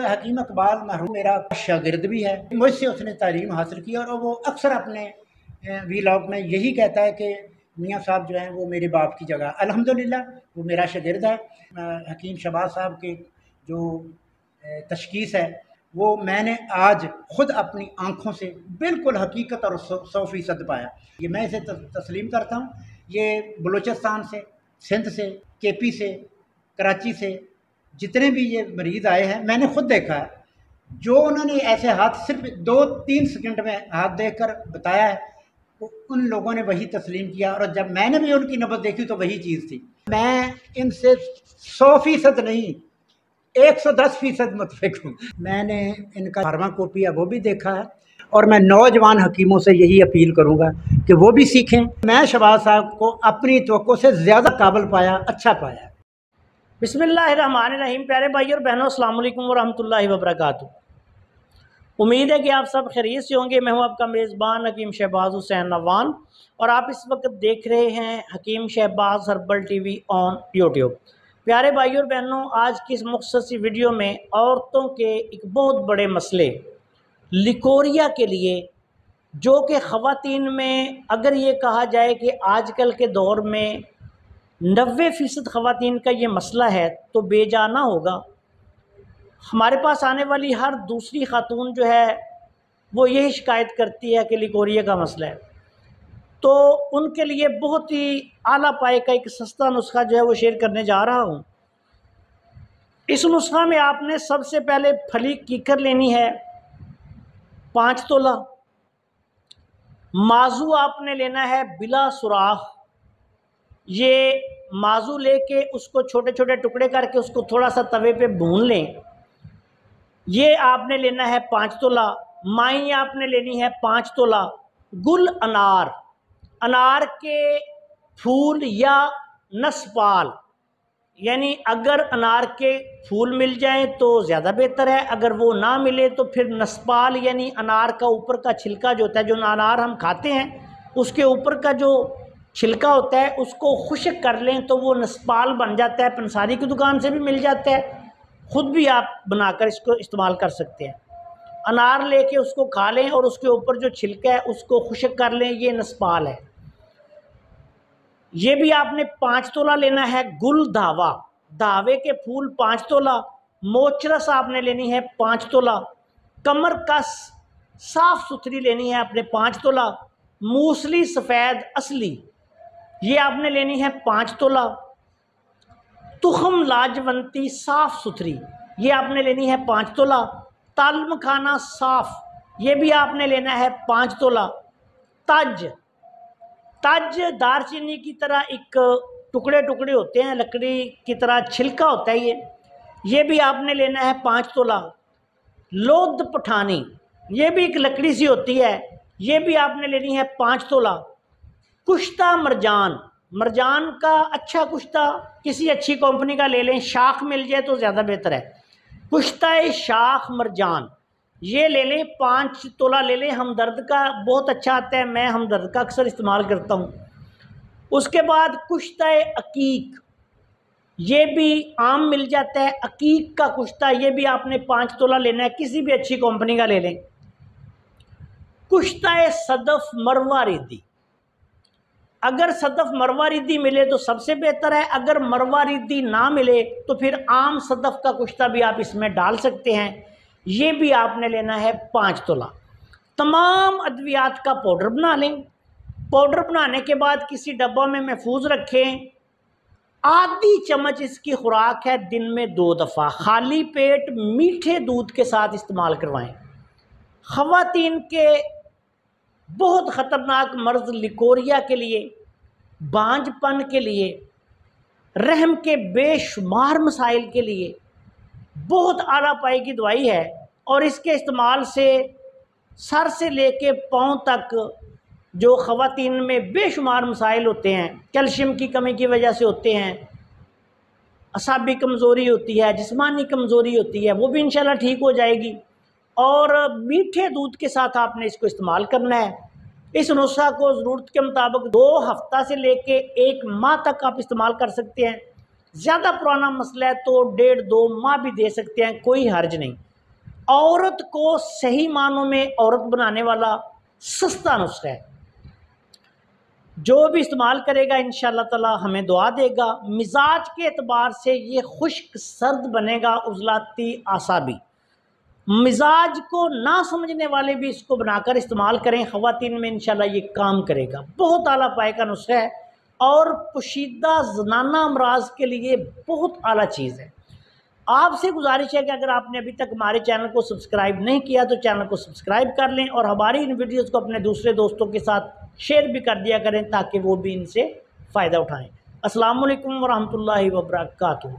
हकीम इकबाल मरहूम मेरा शागिर्द भी है, मुझसे उसने तालीम हासिल की और वो अक्सर अपने वीलॉग में यही कहता है कि मियाँ साहब जो हैं वो मेरे बाप की जगह। अल्हम्दुलिल्लाह वो मेरा शागिर्द है। हकीम शहबाज साहब की जो तशख़ीस है वो मैंने आज ख़ुद अपनी आँखों से बिल्कुल हकीकत और 100% पाया। ये मैं इसे तस्लीम करता हूँ। ये बलूचिस्तान से, सिंध से, केपी से, कराची से जितने भी ये मरीज़ आए हैं मैंने ख़ुद देखा है। जो उन्होंने ऐसे हाथ सिर्फ 2-3 सेकंड में हाथ देखकर बताया है, उन लोगों ने वही तस्लीम किया और जब मैंने भी उनकी नब्ज़ देखी तो वही चीज़ थी। मैं इनसे 100% नहीं 110% मुतफ़िक हूँ। मैंने इनका फार्माकोपिया वो भी देखा है और मैं नौजवान हकीमों से यही अपील करूँगा कि वो भी सीखें। मैं शहबाज साहब को अपनी तवक्को से ज़्यादा काबिल पाया, अच्छा पाया। बिस्मिल्लाहिर्रहमानिर्रहीम। प्यारे भाई और बहनों, अस्सलाम वालेकुम वरहमतुल्लाहि वबरकातुहू। उम्मीद है कि आप सब खैरियत से होंगे। मैं हूं आपका मेज़बान हकीम शहबाज हुसैन नवान और आप इस वक्त देख रहे हैं Hakim Shahbaz herbal TV on YouTube. प्यारे भाई और बहनों, आज की इस मुख्तसर वीडियो में औरतों के एक बहुत बड़े मसले लिकोरिया के लिए, जो कि ख़वातीन में अगर ये कहा जाए कि आजकल के दौर में 90% ख़वातीन का ये मसला है तो बेजाना होगा। हमारे पास आने वाली हर दूसरी खातून जो है वो यही शिकायत करती है कि लिकोरिया का मसला है। तो उनके लिए बहुत ही आला पाए का एक सस्ता नुस्खा जो है वो शेयर करने जा रहा हूँ। इस नुस्खा में आपने सबसे पहले फली कीकर लेनी है 5 तोला। माजू आपने लेना है बिला सुराख। ये माजू लेके उसको छोटे छोटे टुकड़े करके उसको थोड़ा सा तवे पे भून लें। ये आपने लेना है 5 तोला। माई आपने लेनी है 5 तोला। गुल अनार, अनार के फूल या नसपाल, यानी अगर अनार के फूल मिल जाएं तो ज़्यादा बेहतर है, अगर वो ना मिले तो फिर नसपाल यानी अनार का ऊपर का छिलका जो होता है, जो अनार हम खाते हैं उसके ऊपर का जो छिलका होता है उसको खुश्क कर लें तो वो नसपाल बन जाता है। पंसारी की दुकान से भी मिल जाता है, ख़ुद भी आप बनाकर इसको इस्तेमाल कर सकते हैं। अनार लेके उसको खा लें और उसके ऊपर जो छिलका है उसको खुश्क कर लें, ये नसपाल है। ये भी आपने 5 तोला लेना है। गुल धावा, धावे के फूल 5 तोला। मोचरस आपने लेनी है 5 तोला। कमर कस साफ़ सुथरी लेनी है आपने 5 तोला। मूसली सफ़ेद असली ये आपने लेनी है 5 तोला। तुखम लाजवंती साफ़ सुथरी ये आपने लेनी है 5 तोला। ताल मखाना साफ़ ये भी आपने लेना है 5 तोला। तज, तज दारचीनी की तरह एक टुकड़े टुकड़े होते हैं, लकड़ी की तरह छिलका होता है ये भी आपने लेना है 5 तोला। लोद पठानी ये भी एक लकड़ी सी होती है, ये भी आपने लेनी है 5 तोला। कुश्ता मरजान, मरजान का अच्छा कुश्ता किसी अच्छी कंपनी का ले लें, शाख मिल जाए तो ज़्यादा बेहतर है। कुश्ता शाख मरजान ये ले लें 5 तोला ले लें। हमदर्द का बहुत अच्छा आता है, मैं हमदर्द का अक्सर इस्तेमाल करता हूँ। उसके बाद कुश्ता अकीक ये भी आम मिल जाता है, अकीक का कुश्ता ये भी आपने 5 तोला लेना है, किसी भी अच्छी कंपनी का ले लें। कुश्ता सदफ मरवा रिद्दी, अगर सदफ मरवा रिद्दी मिले तो सबसे बेहतर है, अगर मरवा रिद्दी ना मिले तो फिर आम सदफ का कुश्ता भी आप इसमें डाल सकते हैं। ये भी आपने लेना है 5 तोला। तमाम अद्वियात का पाउडर बना लें। पाउडर बनाने के बाद किसी डब्बा में महफूज रखें। आधी चम्मच इसकी खुराक है, दिन में 2 दफ़ा खाली पेट मीठे दूध के साथ इस्तेमाल करवाएं। ख़वातीन के बहुत ख़तरनाक मर्ज़ लिकोरिया के लिए, बांझपन के लिए, रहम के बेशुमार मसाइल के लिए बहुत आला पाई की दवाई है और इसके इस्तेमाल से सर से लेके पाँव तक जो ख़वातीन में बेशुमार मसाइल होते हैं, कैल्शियम की कमी की वजह से होते हैं, असाबी कमज़ोरी होती है, जिस्मानी कमज़ोरी होती है, वो भी इंशाल्लाह ठीक हो जाएगी। और मीठे दूध के साथ आपने इसको इस्तेमाल करना है। इस नुस्खा को ज़रूरत के मुताबिक 2 हफ्ता से लेके 1 माह तक आप इस्तेमाल कर सकते हैं। ज़्यादा पुराना मसला है तो 1.5-2 माह भी दे सकते हैं, कोई हर्ज नहीं। औरत को सही मानों में औरत बनाने वाला सस्ता नुस्खा है। जो भी इस्तेमाल करेगा इंशाअल्लाह ताला हमें दुआ देगा। मिजाज के एतबार से ये खुश्क सर्द बनेगा, उजलाती आसाबी। मिजाज को ना समझने वाले भी इसको बनाकर इस्तेमाल करें, ख़वातीन में इंशाल्लाह ये काम करेगा। बहुत आला पाए का नुस्खा है और पोशीदा ज़नाना अमराज के लिए बहुत आला चीज़ है। आपसे गुजारिश है कि अगर आपने अभी तक हमारे चैनल को सब्सक्राइब नहीं किया तो चैनल को सब्सक्राइब कर लें और हमारी इन वीडियोज़ को अपने दूसरे दोस्तों के साथ शेयर भी कर दिया करें ताकि वो भी इनसे फ़ायदा उठाएँ। अस्सलाम वालेकुम व रहमतुल्लाहि व बरकातुहू।